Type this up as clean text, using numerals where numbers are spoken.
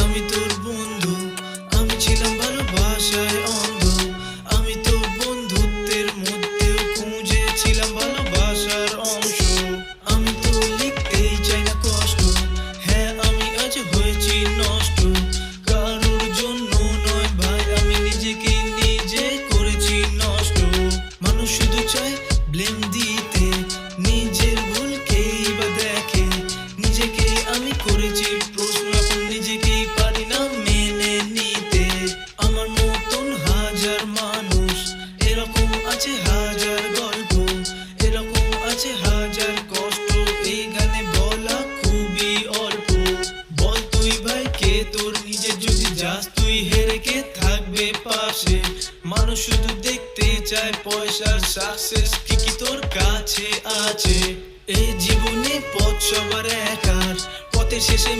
আমি তোর বন্ধু, আমি ছিলাম ভালোবাসায় অন্ধ। আমি তো বন্ধুত্বের মধ্যেও খুঁজেছিলাম ভালোবাসার অংশ। আমি তো লিখতেই চাই না কষ্ট, হ্যাঁ আমি আজ হয়েছি নষ্ট। কারোর জন্য নয় ভাই, আমি নিজেকে নিজে করেছি নষ্ট। মানুষ শুধু চায় ব্লেম দিতে, নিজের ভুলকেই বা দেখে। নিজেকে আমি করেছি প্রশ্ন, এখন নিজেকেই পারি না মেনে নিতে। আমার মতন হাজার মানুষ, এরকম আছে হাজার গল্প, এরকম আছে হাজার কষ্ট। এই গানে বলা খুবই অল্প। বল তুই ভাই কে তোর নিজের, যদি যাস তুই হেরে কে থাকবে পাশে? মানুষ শুধু দেখতে চায় পয়সার সাকসেস, ঠিকই তোর কাছে আছে। এই জীবনে পথ সবার একার, পথের শেষে